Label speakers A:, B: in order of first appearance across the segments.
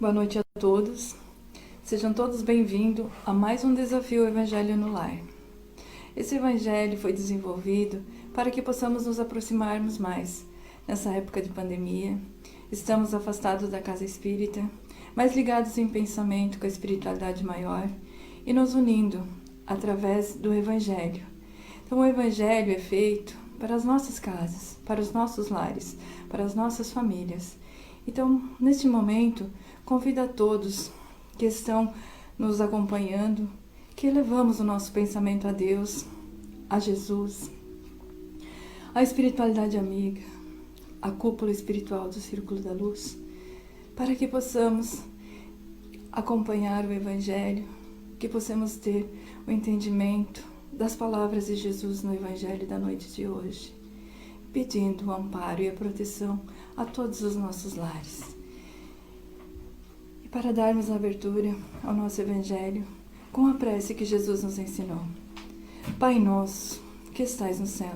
A: Boa noite a todos. Sejam todos bem-vindos a mais um desafio Evangelho no Lar. Esse Evangelho foi desenvolvido para que possamos nos aproximarmos mais. Nessa época de pandemia, estamos afastados da casa espírita, mas ligados em pensamento com a espiritualidade maior e nos unindo através do Evangelho. Então, o Evangelho é feito para as nossas casas, para os nossos lares, para as nossas famílias. Então, neste momento, convido a todos que estão nos acompanhando, que elevamos o nosso pensamento a Deus, a Jesus, a espiritualidade amiga, a cúpula espiritual do Círculo da Luz, para que possamos acompanhar o Evangelho, que possamos ter o entendimento das palavras de Jesus no Evangelho da noite de hoje, pedindo o amparo e a proteção a todos os nossos lares. E para darmos abertura ao nosso Evangelho, com a prece que Jesus nos ensinou. Pai nosso, que estais no céu,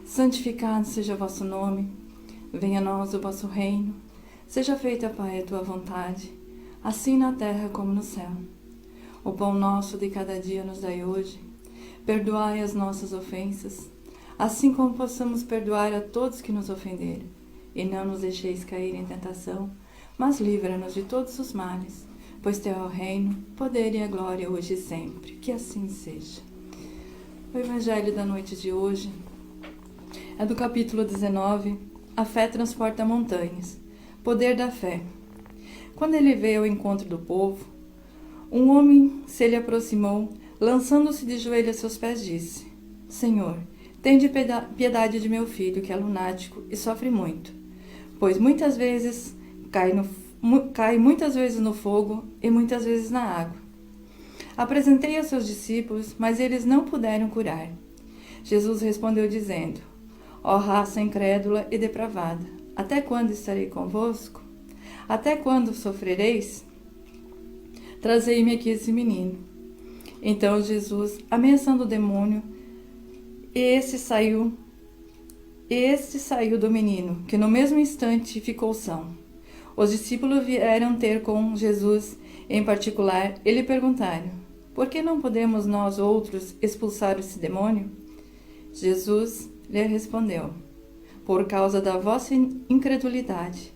A: santificado seja o vosso nome, venha a nós o vosso reino, seja feita, Pai, a tua vontade, assim na terra como no céu. O pão nosso de cada dia nos dai hoje, perdoai as nossas ofensas, assim como possamos perdoar a todos que nos ofenderam. E não nos deixeis cair em tentação, mas livra-nos de todos os males, pois teu é o reino, o poder e a glória hoje e sempre. Que assim seja. O Evangelho da noite de hoje é do capítulo 19, A fé transporta montanhas. Poder da fé. Quando ele veio ao encontro do povo, um homem se lhe aproximou, lançando-se de joelhos a seus pés, disse: Senhor, tende piedade de meu filho, que é lunático e sofre muito, pois muitas vezes cai muitas vezes no fogo e muitas vezes na água. Apresentei aos seus discípulos, mas eles não puderam curar. Jesus respondeu dizendo: Ó raça incrédula e depravada, até quando estarei convosco? Até quando sofrereis? Trazei-me aqui esse menino. Então Jesus, ameaçando o demônio, este saiu do menino, que no mesmo instante ficou são. Os discípulos vieram ter com Jesus, em particular, e lhe perguntaram: Por que não podemos nós outros expulsar esse demônio? Jesus lhe respondeu: Por causa da vossa incredulidade.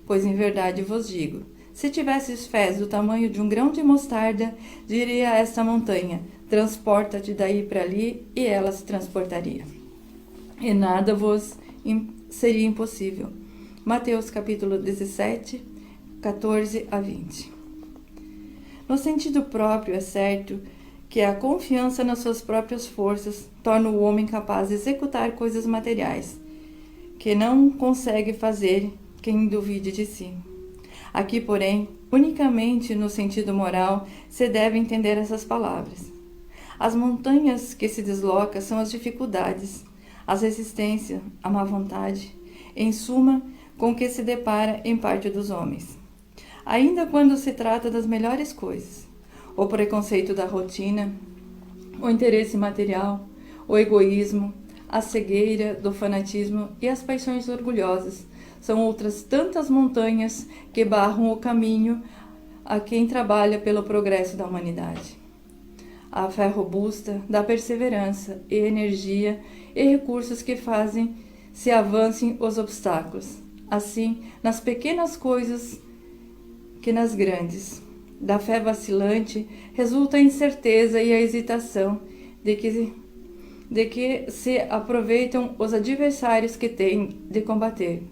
A: Pois em verdade vos digo, se tivesses fé do tamanho de um grão de mostarda, diria a esta montanha: transporta-te daí para ali, e ela se transportaria. E nada vos seria impossível. Mateus capítulo 17, 14 a 20. No sentido próprio, é certo que a confiança nas suas próprias forças torna o homem capaz de executar coisas materiais, que não consegue fazer quem duvide de si. Aqui, porém, unicamente no sentido moral, se deve entender essas palavras. As montanhas que se deslocam são as dificuldades, as resistências, a má vontade, em suma, com que se depara em parte dos homens. Ainda quando se trata das melhores coisas, o preconceito da rotina, o interesse material, o egoísmo, a cegueira do fanatismo e as paixões orgulhosas são outras tantas montanhas que barram o caminho a quem trabalha pelo progresso da humanidade. A fé robusta dá perseverança e energia e recursos que fazem se avancem os obstáculos, assim nas pequenas coisas que nas grandes. Da fé vacilante resulta a incerteza e a hesitação de que se aproveitam os adversários que têm de combater.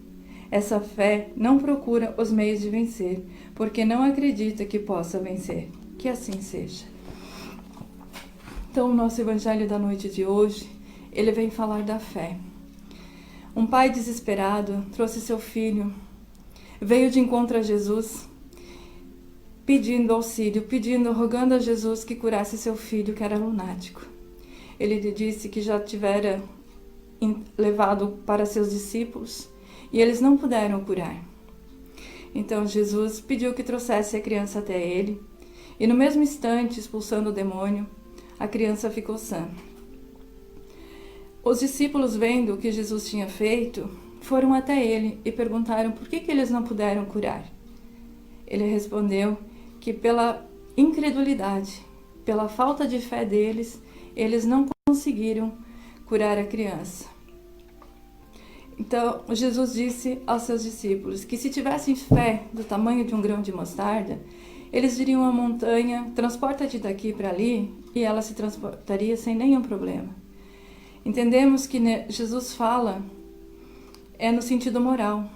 A: Essa fé não procura os meios de vencer, porque não acredita que possa vencer. Que assim seja. Então, o nosso Evangelho da noite de hoje, ele vem falar da fé. Um pai desesperado trouxe seu filho, veio de encontro a Jesus, pedindo auxílio, rogando a Jesus que curasse seu filho, que era lunático. Ele lhe disse que já tivera levado para seus discípulos e eles não puderam curar. Então Jesus pediu que trouxesse a criança até ele e no mesmo instante, expulsando o demônio, a criança ficou sã. Os discípulos, vendo o que Jesus tinha feito, foram até ele e perguntaram por que eles não puderam curar. Ele respondeu que pela incredulidade, pela falta de fé deles, eles não conseguiram curar a criança. Então, Jesus disse aos seus discípulos que se tivessem fé do tamanho de um grão de mostarda, eles diriam à montanha, transporta-te daqui para ali, e ela se transportaria sem nenhum problema. Entendemos que Jesus fala no sentido moral,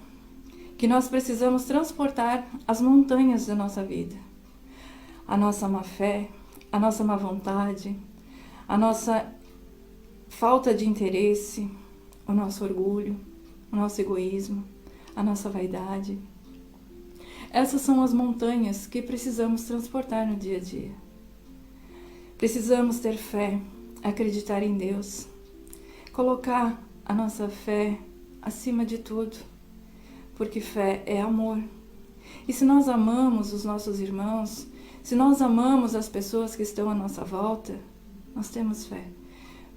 A: que nós precisamos transportar as montanhas da nossa vida. A nossa má fé, a nossa má vontade, a nossa falta de interesse, o nosso orgulho, o nosso egoísmo, a nossa vaidade. Essas são as montanhas que precisamos transportar no dia a dia. Precisamos ter fé, acreditar em Deus, colocar a nossa fé acima de tudo, porque fé é amor. E se nós amamos os nossos irmãos, se nós amamos as pessoas que estão à nossa volta, nós temos fé.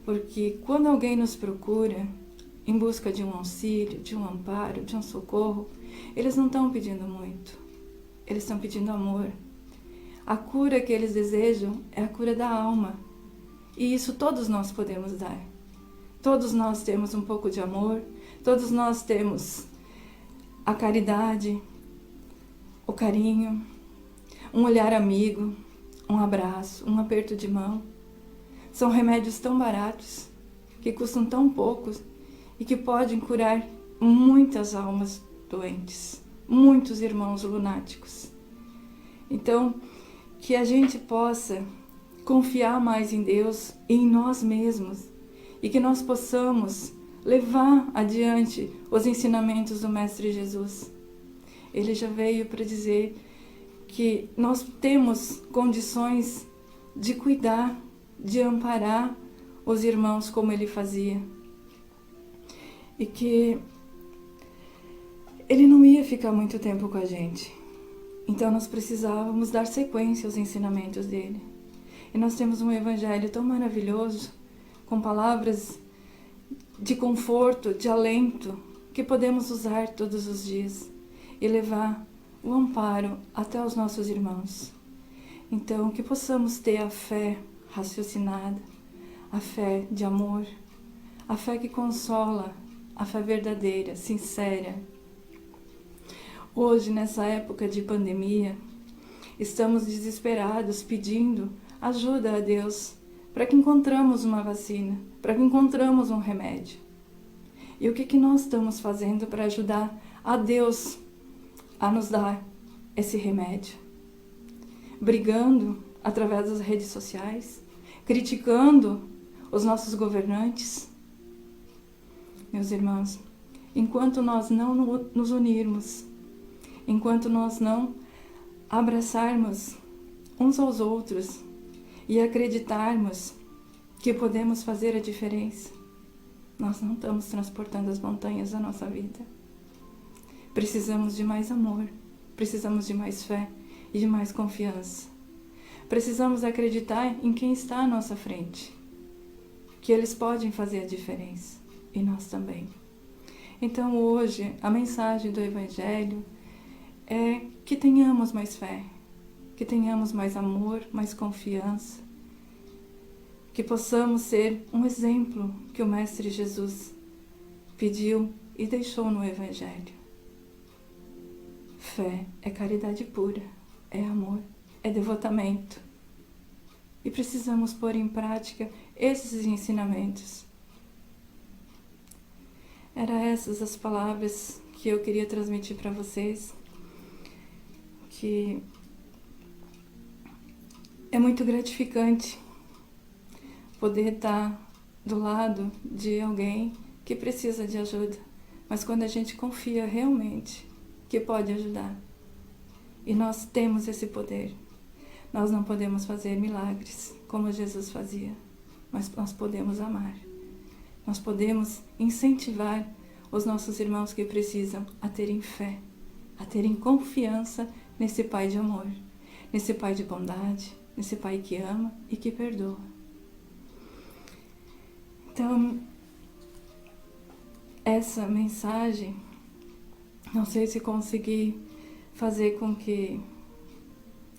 A: Porque quando alguém nos procura em busca de um auxílio, de um amparo, de um socorro, eles não estão pedindo muito, eles estão pedindo amor. A cura que eles desejam é a cura da alma, e isso todos nós podemos dar. Todos nós temos um pouco de amor, todos nós temos a caridade, o carinho, um olhar amigo, um abraço, um aperto de mão. São remédios tão baratos, que custam tão poucos e que podem curar muitas almas doentes, muitos irmãos lunáticos. Então, que a gente possa confiar mais em Deus e em nós mesmos, e que nós possamos levar adiante os ensinamentos do Mestre Jesus. Ele já veio para dizer que nós temos condições de cuidar, de amparar os irmãos como ele fazia. E que ele não ia ficar muito tempo com a gente. Então nós precisávamos dar sequência aos ensinamentos dele. E nós temos um evangelho tão maravilhoso, com palavras de conforto, de alento, que podemos usar todos os dias e levar o amparo até os nossos irmãos. Então, que possamos ter a fé raciocinada, a fé de amor, a fé que consola, a fé verdadeira, sincera. Hoje, nessa época de pandemia, estamos desesperados pedindo ajuda a Deus para que encontramos uma vacina, para que encontramos um remédio. E o que nós estamos fazendo para ajudar a Deus a nos dar esse remédio? Brigando através das redes sociais, criticando os nossos governantes. Meus irmãos, enquanto nós não nos unirmos, enquanto nós não abraçarmos uns aos outros e acreditarmos que podemos fazer a diferença, nós não estamos transportando as montanhas da nossa vida. Precisamos de mais amor, precisamos de mais fé e de mais confiança. Precisamos acreditar em quem está à nossa frente, que eles podem fazer a diferença, e nós também. Então hoje, a mensagem do Evangelho é que tenhamos mais fé, que tenhamos mais amor, mais confiança, que possamos ser um exemplo que o Mestre Jesus pediu e deixou no Evangelho. Fé é caridade pura, é amor, é devotamento. E precisamos pôr em prática esses ensinamentos. Eram essas as palavras que eu queria transmitir para vocês, que é muito gratificante poder estar do lado de alguém que precisa de ajuda, mas quando a gente confia realmente que pode ajudar, e nós temos esse poder. Nós não podemos fazer milagres como Jesus fazia, mas nós podemos amar. Nós podemos incentivar os nossos irmãos que precisam a terem fé, a terem confiança nesse Pai de amor, nesse Pai de bondade, nesse Pai que ama e que perdoa. Então, essa mensagem, não sei se consegui fazer com que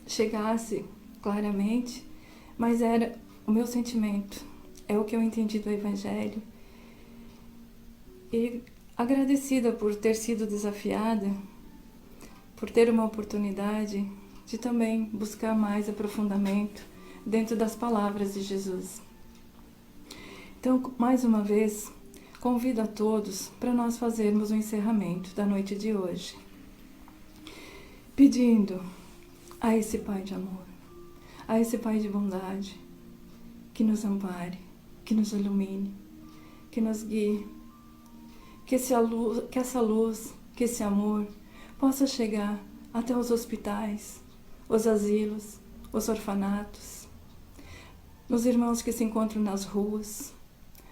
A: chegasse claramente, mas era o meu sentimento, é o que eu entendi do Evangelho. E agradecida por ter sido desafiada, por ter uma oportunidade de também buscar mais aprofundamento dentro das palavras de Jesus. Então, mais uma vez, convido a todos para nós fazermos o encerramento da noite de hoje, pedindo a esse Pai de amor, a esse Pai de bondade, que nos ampare, que nos ilumine, que nos guie, que essa luz, que esse amor possa chegar até os hospitais, os asilos, os orfanatos, nos irmãos que se encontram nas ruas,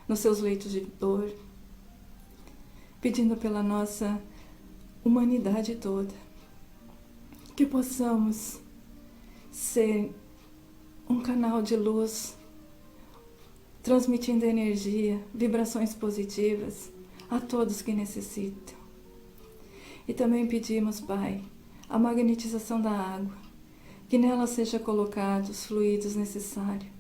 A: nos seus leitos de dor, pedindo pela nossa humanidade toda, que possamos ser um canal de luz, transmitindo energia, vibrações positivas a todos que necessitam. E também pedimos, Pai, a magnetização da água, que nela seja colocados os fluidos necessários,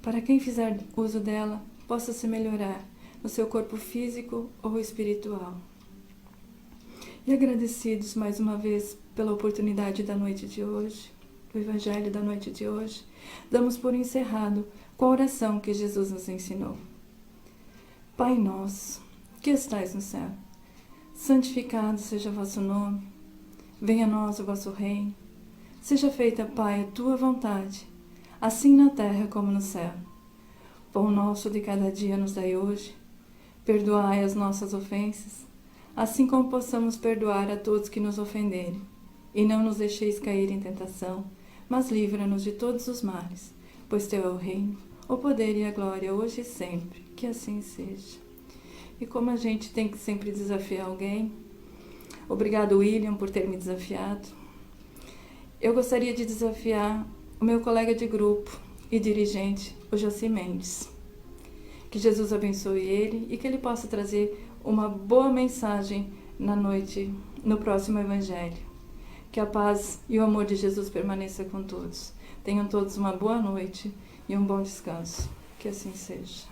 A: para quem fizer uso dela possa se melhorar no seu corpo físico ou espiritual. E agradecidos mais uma vez pela oportunidade da noite de hoje, do Evangelho da noite de hoje, damos por encerrado com a oração que Jesus nos ensinou. Pai nosso, que estais no céu, santificado seja o vosso nome, venha a nós o vosso reino, seja feita, Pai, a tua vontade, assim na terra como no céu. Pão nosso de cada dia nos dai hoje, perdoai as nossas ofensas, assim como possamos perdoar a todos que nos ofenderem, e não nos deixeis cair em tentação, mas livra-nos de todos os males, pois teu é o reino, o poder e a glória hoje e sempre, que assim seja. E como a gente tem que sempre desafiar alguém, obrigado, William, por ter me desafiado. Eu gostaria de desafiar o meu colega de grupo e dirigente, o Joci Mendes. Que Jesus abençoe ele e que ele possa trazer uma boa mensagem na noite, no próximo Evangelho. Que a paz e o amor de Jesus permaneça com todos. Tenham todos uma boa noite e um bom descanso. Que assim seja.